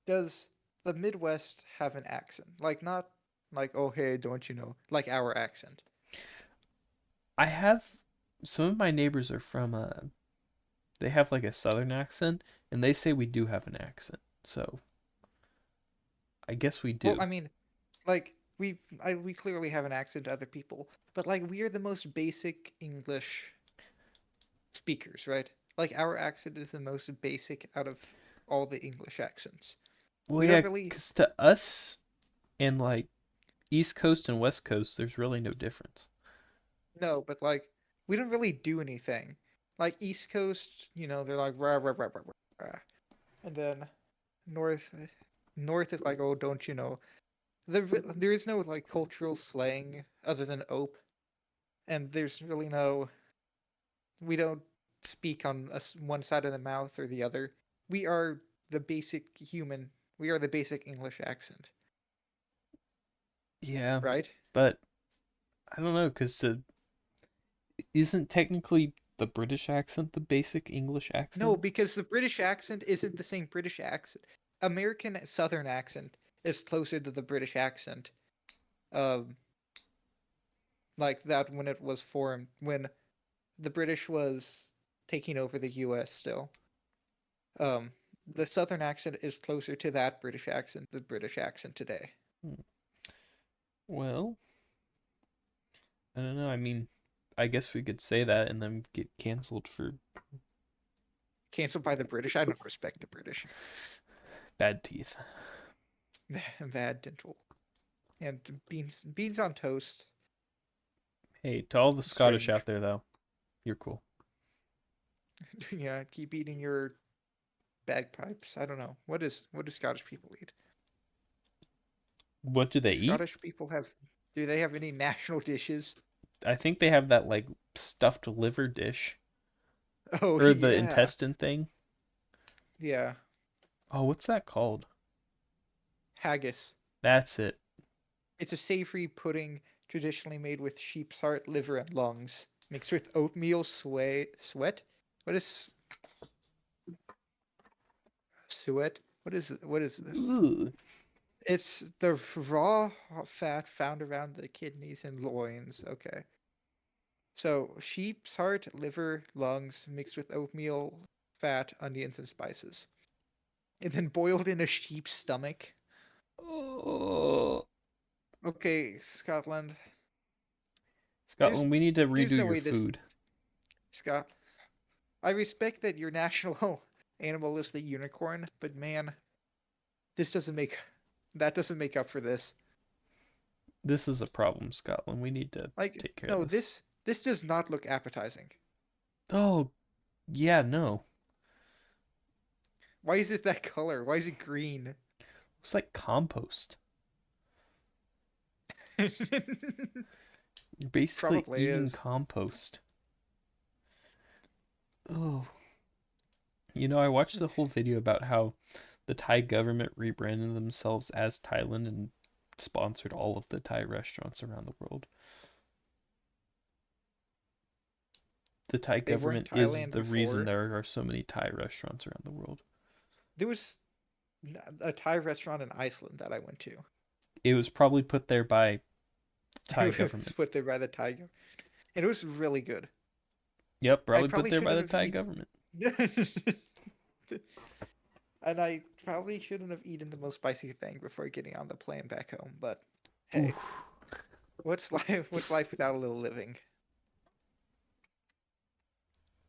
Does the Midwest have an accent? Like not like oh hey, don't you know? Like our accent. I have some of my neighbors are from they have like a southern accent, and they say we do have an accent. So I guess we Well, do. I mean, like we clearly have an accent to other people, but like we are the most basic English speakers, right? Like our accent is the most basic out of all the English accents. Well, We don't yeah, really because to us and like East Coast and West Coast, there's really no difference. no, but like we don't really do anything. Like East Coast, they're like rah rah rah rah rah, rah. And then North North is like, oh, don't you know? There is no like cultural slang other than ope, and there's really no. We don't speak on one side of the mouth or the other. We are the basic human. We are the basic English accent, Yeah, right? but I don't know, because isn't technically the British accent the basic English No, accent? because the British accent isn't the same British accent. American Southern accent is closer to the British accent. Um, like that when it was formed, when the British was taking over the U.S. Still. Um, the Southern accent is closer to that British accent, the British accent today. Hmm. Well, I don't know. I mean, I guess we could say that and then get canceled for Cancelled by the British. I don't respect the British. bad teeth. Bad dental and beans on toast. Hey, to all the Scottish Strange. out there, though, you're cool. Yeah, keep eating your bagpipes. I don't know. What do Scottish people eat? What do they Do eat? Scottish people have do they have any national dishes? I think they have that like stuffed liver dish Oh or the yeah. intestine thing. Yeah. Oh, what's that called? Haggis. That's it. It's a savory pudding traditionally made with sheep's heart, liver, and lungs, mixed with oatmeal sweat. What is suet? What is this? Ugh. It's the raw fat found around the kidneys and loins. Okay. So sheep's heart, liver, lungs mixed with oatmeal, fat, onions, and spices. And then boiled in a sheep's stomach. Oh. Okay, Scotland. There's Scotland, we need to there's redo no your way this food. Scott. I respect that your national animal is the unicorn, but man, this doesn't make that doesn't make up for this. This is a problem, Scotland. We need to Like, take care of no, this. this does not look appetizing. Oh, yeah, no. Why is it that color? Why is it green? Looks like compost. You're basically Probably eating is. compost. Oh, I watched the whole video about how the Thai government rebranded themselves as Thailand and sponsored all of the Thai restaurants around the world. The Thai They were in government is Thailand the reason before. there are so many Thai restaurants around the world. There was a Thai restaurant in Iceland that I went to. It was probably put there by the It Thai was government. put there by the Thai, and it was really good. Yep, I probably put probably there by shouldn't the have Thai eaten, government. and I probably shouldn't have eaten the most spicy thing before getting on the plane back home. But Ooh. hey, what's life? What's life without a little living?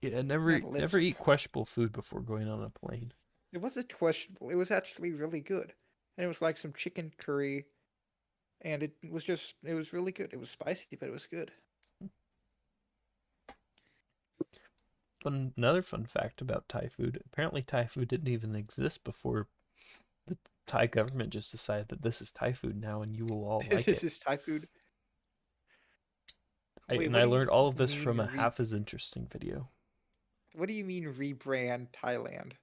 Yeah, You never gotta live never some. eat questionable food before going on a plane. It wasn't questionable. It was actually really good, and it was like some chicken curry, and it was really good. It was spicy, but it was good. Another fun fact about Thai food, apparently Thai food didn't even exist before the Thai government just decided that this is Thai food now and you will all like This it. is Thai food. Wait, And what I do you learned all of this from mean a half as interesting video. What do you mean rebrand Thailand?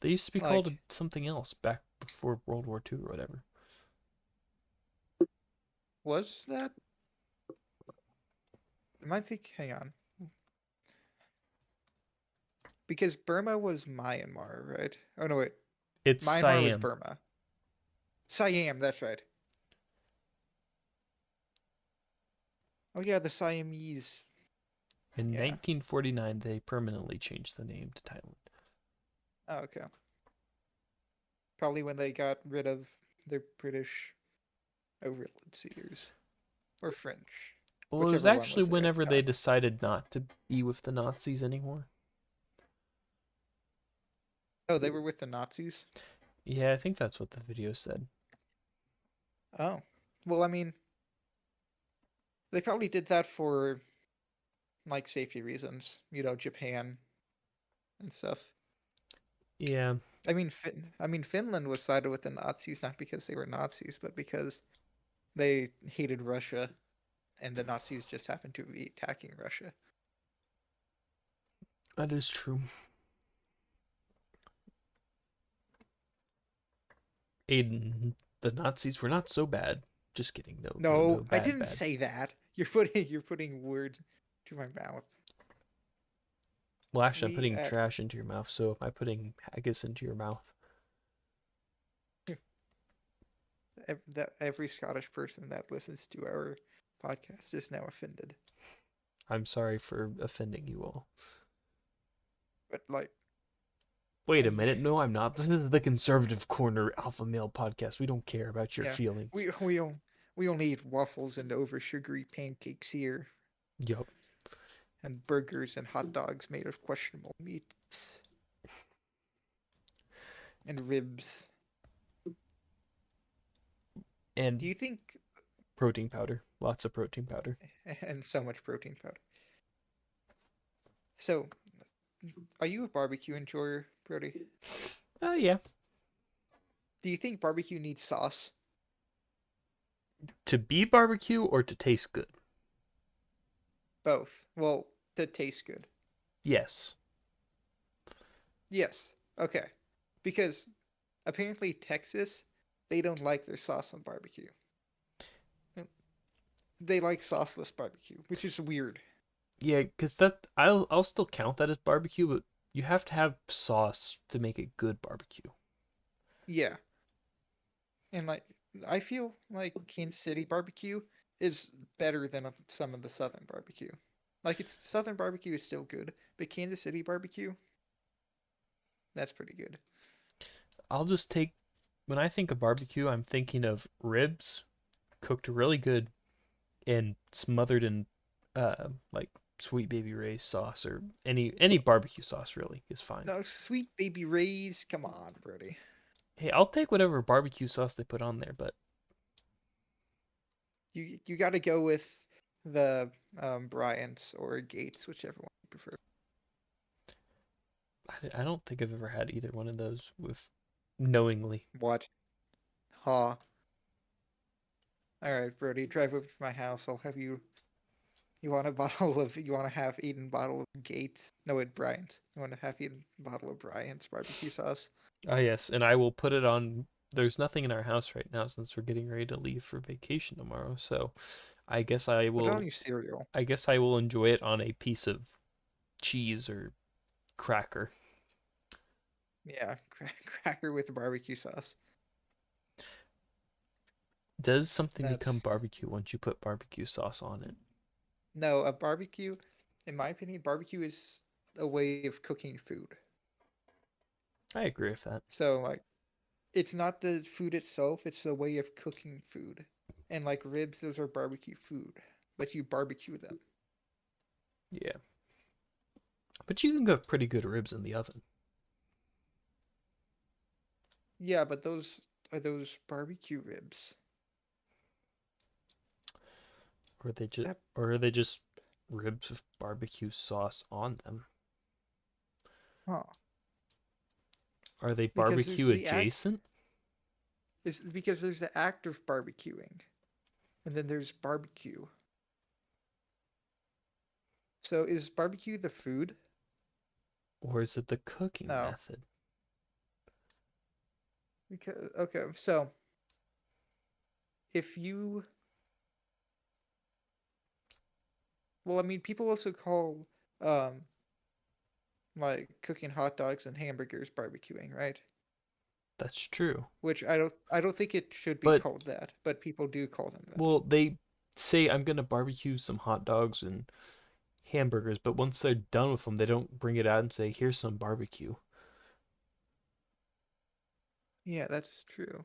They used to be called Like, something else back before World War II or whatever. was that? Am I think? Hang on, because Burma was Myanmar, right? Oh no, wait, It's Myanmar was Siam. Burma. Siam, that's right. Oh yeah, the Siamese. In Yeah. 1949, they permanently changed the name to Thailand. Oh, okay. Probably when they got rid of their British overseers or French, Well, it was whichever one actually was there at whenever the they time. decided not to be with the Nazis anymore. Oh, they were with the Nazis? Yeah, I think that's what the video said. Oh. Well, I mean, they probably did that for like safety reasons, Japan and stuff. Yeah, I mean Finland was sided with the Nazis not because they were Nazis, but because they hated Russia and the Nazis just happened to be attacking Russia. that is true. Aiden, the Nazis were not so bad. Just kidding. No, no, no. No, I Bad, didn't bad. say that. You're putting words to my mouth. Well, actually, I'm We putting at trash into your mouth, so am I putting haggis into your mouth? every Scottish person that listens to our podcast is now offended. I'm sorry for offending you all. But like, Wait a I, minute. No, I'm not. This is the Conservative Corner Alpha Male podcast. We don't care about your yeah, feelings. we only eat waffles and over sugary pancakes here, Yup. and burgers and hot dogs made of questionable meats and ribs. Do And you think protein powder. Lots of protein powder. and so much protein powder? So, are you a barbecue enjoyer, Brody? Oh, yeah. Do you think barbecue needs sauce? To be barbecue or to taste good? Both. Well, to taste good. Yes. Yes. Okay. Because apparently Texas, they don't like their sauce on barbecue. They like sauceless barbecue, which is weird. Yeah, because that I'll still count that as barbecue, but you have to have sauce to make it good barbecue. Yeah. And like I feel like Kansas City barbecue is better than some of the southern barbecue. Like it's southern barbecue is still good, but Kansas City barbecue, that's pretty good. I'll just take when I think of barbecue, I'm thinking of ribs cooked really good and smothered in like sweet baby Ray's sauce or any barbecue sauce really is fine. No, sweet baby Ray's, come on, Brody. Hey, I'll take whatever barbecue sauce they put on there, but You got to go with the Bryant's or Gates, whichever one you prefer. I don't think I've ever had either one of those with knowingly. What? Ha. All right, Brody, drive over to my house. I'll have you. You want a bottle of? You want to have eaten bottle of Gates? No, it Bryant's. You want to have eaten bottle of Bryant's barbecue sauce? Ah, yes, and I will put it on. There's nothing in our house right now since we're getting ready to leave for vacation tomorrow. So, I guess I Put it on will. your cereal. I guess I will enjoy it on a piece of cheese or cracker. Yeah, cracker with barbecue sauce. Does something become That's barbecue once you put barbecue sauce on it? no a barbecue. In my opinion, barbecue is a way of cooking food. I agree with that. So like, it's not the food itself; it's the way of cooking food. And like ribs, those are barbecue food, but you barbecue them. Yeah, but you can cook pretty good ribs in the oven, Yeah, but those barbecue ribs. or they just That or are they just ribs with barbecue sauce on them? huh? Are they Because there's barbecue the act adjacent? is because there's the act of barbecuing, and then there's barbecue. So is barbecue the food? Or is it the cooking No, method? because okay. So if you, well, I mean, people also call um like cooking hot dogs and hamburgers barbecuing, right? That's true. Which I don't think it should be But called that, but people do call them that. well, they say I'm gonna barbecue some hot dogs and hamburgers, but once they're done with them, they don't bring it out and say, "Here's some barbecue." Yeah, that's true.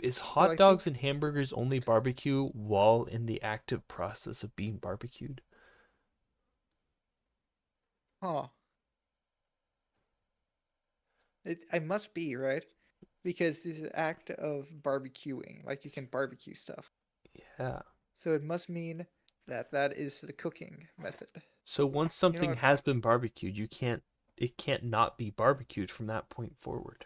Is So hot I dogs think, and hamburgers only barbecue while in the active process of being barbecued? huh? I must be right because this is an act of barbecuing. Like you can barbecue stuff, Yeah. so it must mean that that is the cooking method. So once You know something what? has been barbecued, it can't not be barbecued from that point forward.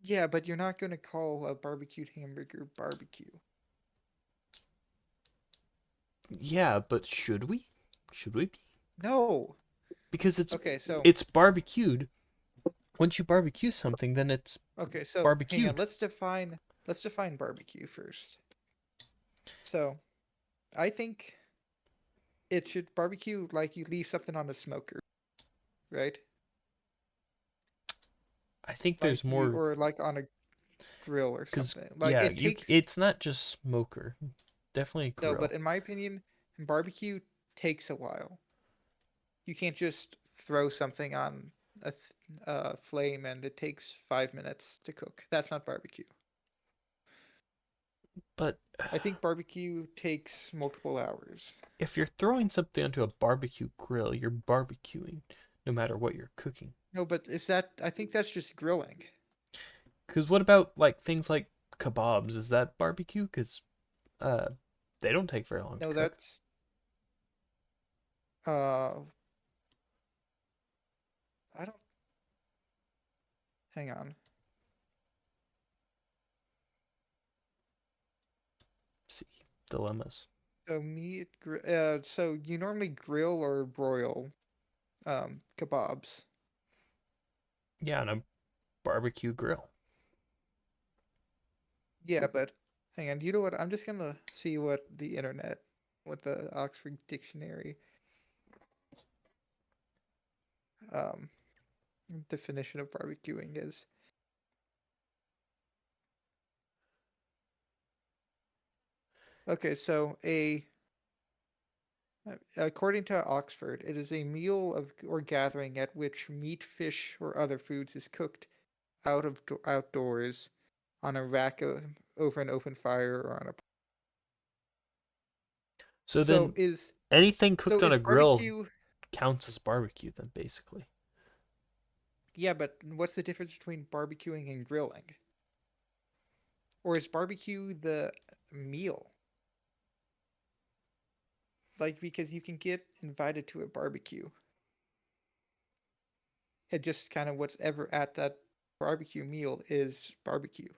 Yeah, but you're not going to call a barbecued hamburger barbecue. Yeah, but should we? Should we be? No. Because Okay, so it's barbecued. Once you barbecue something, then it's okay, so hang on. barbecued. Let's define barbecue first. So I think it should barbecue like you leave something on a smoker, right? I think there's Like you more or like on a grill or because something. Like yeah, it you takes it's not just smoker. Definitely a no, but grill. in my opinion, barbecue takes a while. You can't just throw something on a flame and it takes 5 minutes to cook. That's not barbecue. But I think barbecue takes multiple hours. if you're throwing something onto a barbecue grill, you're barbecuing no matter what you're cooking. No, but is that? I think that's just grilling. Because what about like things like kebabs? Is that barbecue? Because uh, they don't take very long to No, cook. that's uh. I don't. Hang on. See, dilemmas. So so you normally grill or broil kebabs. Yeah, on a barbecue grill. Yeah, but hang on. You know what? I'm just gonna see what the Oxford Dictionary um definition of barbecuing is. Okay, so a according to Oxford, it is a meal of or gathering at which meat, fish, or other foods is cooked outdoors on a over an open fire or on a. So So then is anything so cooked on is a grill barbecue? counts as barbecue then basically. Yeah, but what's the difference between barbecuing and grilling? Or is barbecue the meal? Like because you can get invited to a barbecue and just kind of whatever at that barbecue meal is barbecue.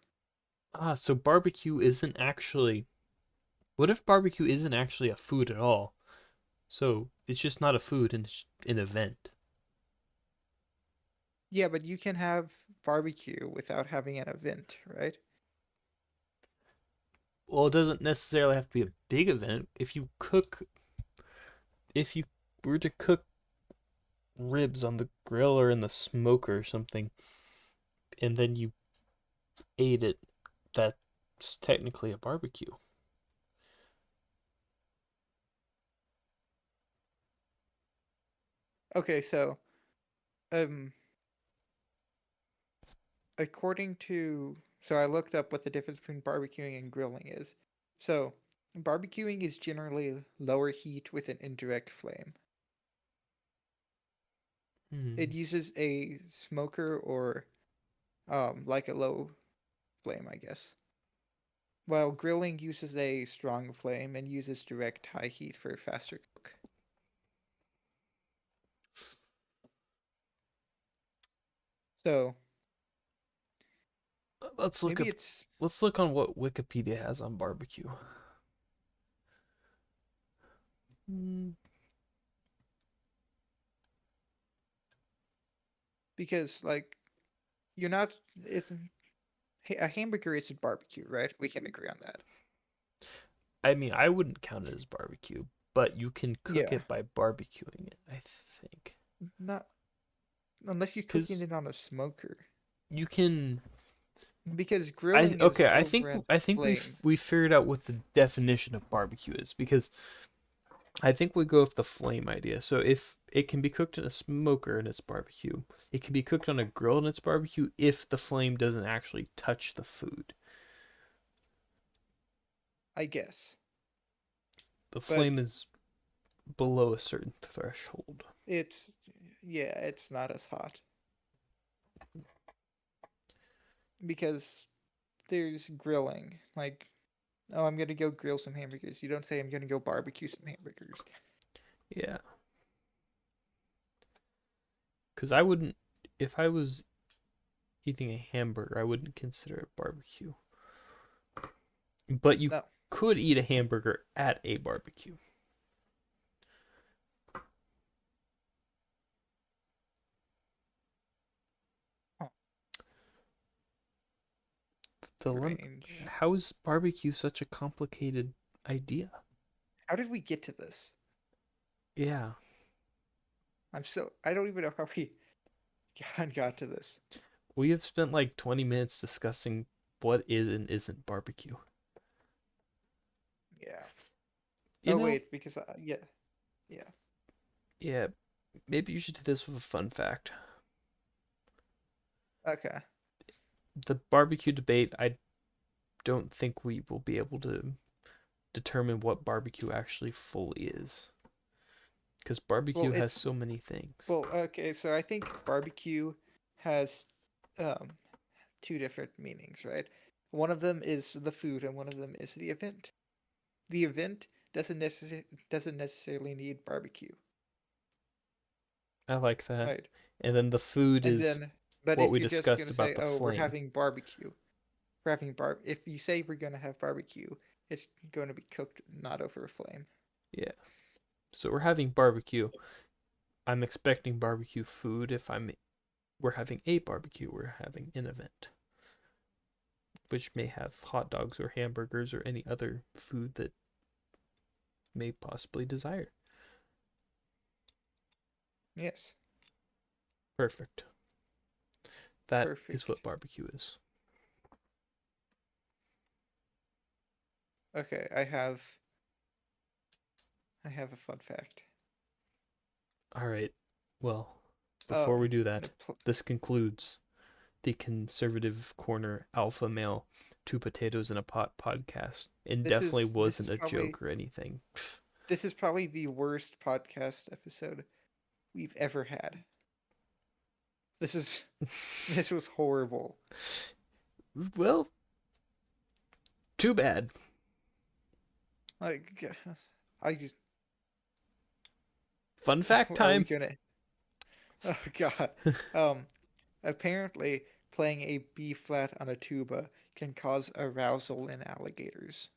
Ah, so barbecue isn't actually. What if barbecue isn't actually a food at all? So it's just not a food and it's an event. Yeah, but you can have barbecue without having an event, right? Well, it doesn't necessarily have to be a big event. If you were to cook ribs on the grill or in the smoker or something, and then you ate it, that's technically a barbecue. Okay, so um according to so I looked up what the difference between barbecuing and grilling is. So, barbecuing is generally lower heat with an indirect flame. Hmm. It uses a smoker or like a low flame, I guess. While grilling uses a strong flame and uses direct high heat for a faster cook. So, Let's look maybe up. it's Let's look on what Wikipedia has on barbecue. Hmm. because like you're not it's a hamburger isn't barbecue, right? We can agree on that. I mean, I wouldn't count it as barbecue, but you can cook Yeah. it by barbecuing it, I think. Not unless you're cooking Because it on a smoker. you can. Because I grilling is okay. over a I think flame. we figured out what the definition of barbecue is because I think we go with the flame idea. So if it can be cooked in a smoker and it's barbecue, it can be cooked on a grill and it's barbecue if the flame doesn't actually touch the food. I guess. The But flame is below a certain threshold. it's yeah, it's not as hot. because there's grilling. Like, oh, I'm gonna go grill some hamburgers. You don't say I'm gonna go barbecue some hamburgers. Yeah, because I wouldn't, if I was eating a hamburger, I wouldn't consider it barbecue. But you No. could eat a hamburger at a barbecue. Oh, Dilemma. strange. How is barbecue such a complicated idea? How did we get to this? Yeah, I don't even know how we got to this. we have spent like 20 minutes discussing what is and isn't barbecue. Yeah. You Oh know, wait, because yeah, yeah. yeah, maybe you should do this with a fun fact. Okay. The barbecue debate, I don't think we will be able to determine what barbecue actually fully is. Because Well, barbecue has it's so many things. well, okay. So I think barbecue has um two different meanings, right? One of them is the food, and one of them is the event. The event doesn't necessarily need barbecue, I like that. right? And then the food And is then, but what if we you're just discussed gonna about say, the "Oh, we're flame. having barbecue," we're having if you say we're gonna have barbecue, it's going to be cooked not over a flame. Yeah. So we're having barbecue. I'm expecting barbecue food. If I'm we're having a barbecue, we're having an event, which may have hot dogs or hamburgers or any other food that may possibly desire. Yes, Perfect. That is what perfect. barbecue is. Okay, I have a fun fact. All right. Well, before we Um, do the that, pl- this concludes the Conservative Corner Alpha Male Two Potatoes in a Pot podcast. And definitely this wasn't is a probably joke or anything. the worst podcast episode we've ever had. This is this was horrible. Well, too bad. Like, I just Fun fact are we time. gonna? Oh God. Um, apparently playing a B flat on a tuba can cause arousal in alligators.